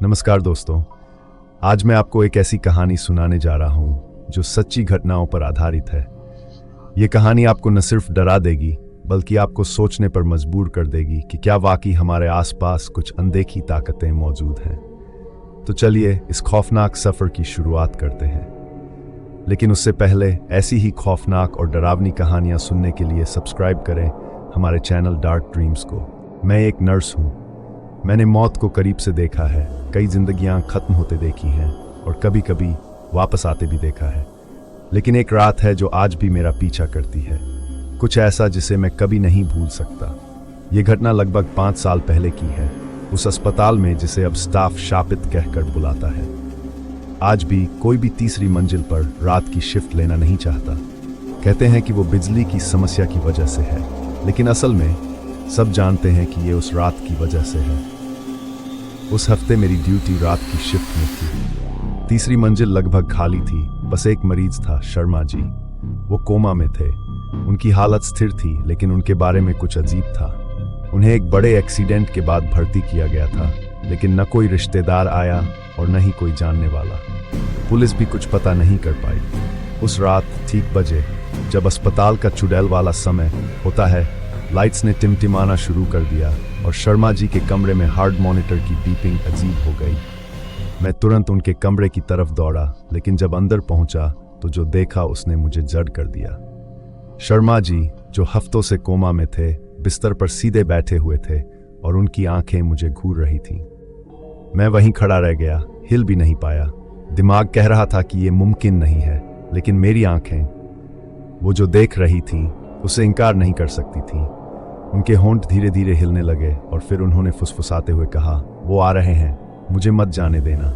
नमस्कार दोस्तों, आज मैं आपको एक ऐसी कहानी सुनाने जा रहा हूं जो सच्ची घटनाओं पर आधारित है। ये कहानी आपको न सिर्फ डरा देगी बल्कि आपको सोचने पर मजबूर कर देगी कि क्या वाकई हमारे आसपास कुछ अनदेखी ताकतें मौजूद हैं। तो चलिए इस खौफनाक सफर की शुरुआत करते हैं। लेकिन उससे पहले ऐसी ही खौफनाक और डरावनी कहानियां सुनने के लिए सब्सक्राइब करें हमारे चैनल डार्क ड्रीम्स को। मैं एक नर्स हूं। मैंने मौत को करीब से देखा है, कई जिंदगियां खत्म होते देखी हैं और कभी कभी वापस आते भी देखा है। लेकिन एक रात है जो आज भी मेरा पीछा करती है, कुछ ऐसा जिसे मैं कभी नहीं भूल सकता। ये घटना लगभग 5 साल पहले की है, उस अस्पताल में जिसे अब स्टाफ शापित कहकर बुलाता है। आज भी कोई भी तीसरी मंजिल पर रात की शिफ्ट लेना नहीं चाहता। कहते हैं कि वो बिजली की समस्या की वजह से है, लेकिन असल में सब जानते हैं कि ये उस रात की वजह से है। उस हफ्ते मेरी ड्यूटी रात की शिफ्ट में थी। तीसरी मंजिल लगभग खाली थी, बस एक मरीज था, शर्मा जी। वो कोमा में थे। उनकी हालत स्थिर थी, लेकिन उनके बारे में कुछ अजीब था। उन्हें एक बड़े एक्सीडेंट के बाद भर्ती किया गया था, लेकिन न कोई रिश्तेदार आया और न ही कोई जानने वाला। पुलिस भी कुछ पता नहीं कर पाई। उस रात ठीक बजे, जब अस्पताल का चुड़ैल वाला समय होता है, लाइट्स ने टिमटिमाना शुरू कर दिया और शर्मा जी के कमरे में हार्ट मॉनिटर की बीपिंग अजीब हो गई। मैं तुरंत उनके कमरे की तरफ दौड़ा, लेकिन जब अंदर पहुंचा तो जो देखा उसने मुझे जड़ कर दिया। शर्मा जी, जो हफ्तों से कोमा में थे, बिस्तर पर सीधे बैठे हुए थे और उनकी आंखें मुझे घूर रही थीं। मैं वहीं खड़ा रह गया, हिल भी नहीं पाया। दिमाग कह रहा था कि ये मुमकिन नहीं है, लेकिन मेरी आंखें वो जो देख रही थीं उसे इनकार नहीं कर सकती थीं। उनके होंठ धीरे धीरे हिलने लगे और फिर उन्होंने फुसफुसाते हुए कहा, वो आ रहे हैं, मुझे मत जाने देना।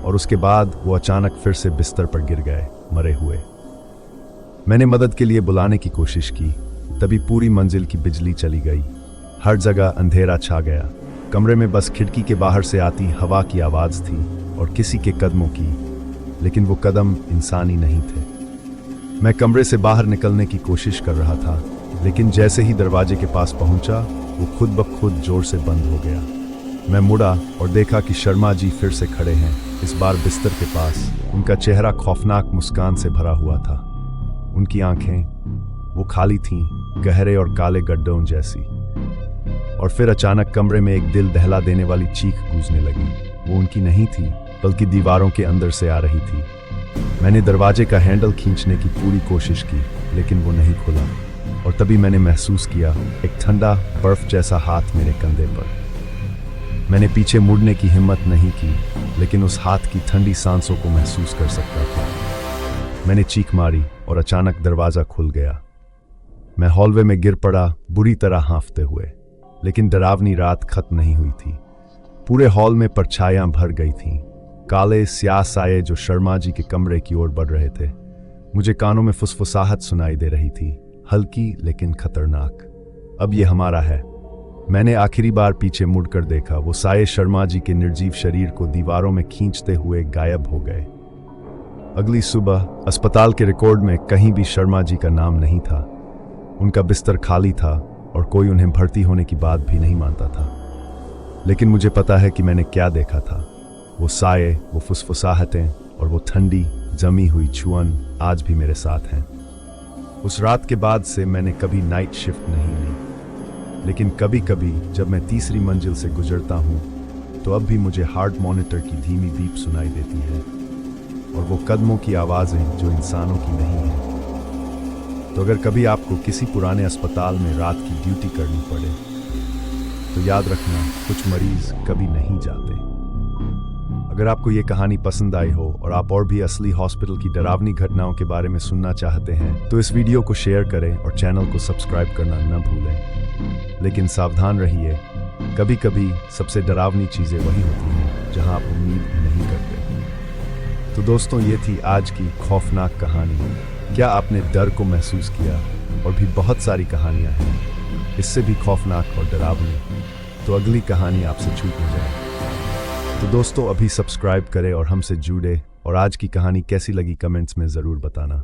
और उसके बाद वो अचानक फिर से बिस्तर पर गिर गए, मरे हुए। मैंने मदद के लिए बुलाने की कोशिश की, तभी पूरी मंजिल की बिजली चली गई। हर जगह अंधेरा छा गया। कमरे में बस खिड़की के बाहर से आती हवा की आवाज़ थी और किसी के कदमों की, लेकिन वो कदम इंसानी नहीं थे। मैं कमरे से बाहर निकलने की कोशिश कर रहा था, लेकिन जैसे ही दरवाजे के पास पहुंचा, वो खुद ब खुद जोर से बंद हो गया। मैं मुड़ा और देखा कि शर्मा जी फिर से खड़े हैं, इस बार बिस्तर के पास। उनका चेहरा खौफनाक मुस्कान से भरा हुआ था। उनकी आंखें वो खाली थीं, गहरे और काले गड्ढों जैसी। और फिर अचानक कमरे में एक दिल दहला देने वाली चीख गूंजने लगी। वो उनकी नहीं थी, बल्कि दीवारों के अंदर से आ रही थी। मैंने दरवाजे का हैंडल खींचने की पूरी कोशिश की, लेकिन वो नहीं खुला। और तभी मैंने महसूस किया एक ठंडा बर्फ जैसा हाथ मेरे कंधे पर। मैंने पीछे मुड़ने की हिम्मत नहीं की, लेकिन उस हाथ की ठंडी सांसों को महसूस कर सकता था। मैंने चीख मारी और अचानक दरवाजा खुल गया। मैं हॉलवे में गिर पड़ा, बुरी तरह हांफते हुए। लेकिन डरावनी रात खत्म नहीं हुई थी। पूरे हॉल में परछाइयां भर गई थीं, काले स्याह साये जो शर्मा जी के कमरे की ओर बढ़ रहे थे। मुझे कानों में फुसफुसाहट सुनाई दे रही थी, हल्की लेकिन खतरनाक। अब ये हमारा है। मैंने आखिरी बार पीछे मुड़कर देखा। वो साये शर्मा जी के निर्जीव शरीर को दीवारों में खींचते हुए गायब हो गए। अगली सुबह अस्पताल के रिकॉर्ड में कहीं भी शर्मा जी का नाम नहीं था। उनका बिस्तर खाली था और कोई उन्हें भर्ती होने की बात भी नहीं मानता था। लेकिन मुझे पता है कि मैंने क्या देखा था। वो साये, वो फुसफुसाहटें और वो ठंडी जमी हुई छुअन आज भी मेरे साथ हैं। उस रात के बाद से मैंने कभी नाइट शिफ्ट नहीं ली, लेकिन कभी कभी जब मैं तीसरी मंजिल से गुजरता हूँ तो अब भी मुझे हार्ट मॉनिटर की धीमी बीप सुनाई देती है और वो कदमों की आवाज़ें जो इंसानों की नहीं हैं। तो अगर कभी आपको किसी पुराने अस्पताल में रात की ड्यूटी करनी पड़े तो याद रखना, कुछ मरीज कभी नहीं जाते। अगर आपको ये कहानी पसंद आई हो और आप और भी असली हॉस्पिटल की डरावनी घटनाओं के बारे में सुनना चाहते हैं तो इस वीडियो को शेयर करें और चैनल को सब्सक्राइब करना न भूलें। लेकिन सावधान रहिए, कभी कभी सबसे डरावनी चीज़ें वही होती हैं जहां आप उम्मीद नहीं करते। तो दोस्तों, ये थी आज की खौफनाक कहानी। क्या आपने डर को महसूस किया? और भी बहुत सारी कहानियाँ हैं इससे भी खौफनाक और डरावनी। तो अगली कहानी आपसे छूट न जाए। तो दोस्तों, अभी सब्सक्राइब करें और हमसे जुड़े। और आज की कहानी कैसी लगी कमेंट्स में ज़रूर बताना।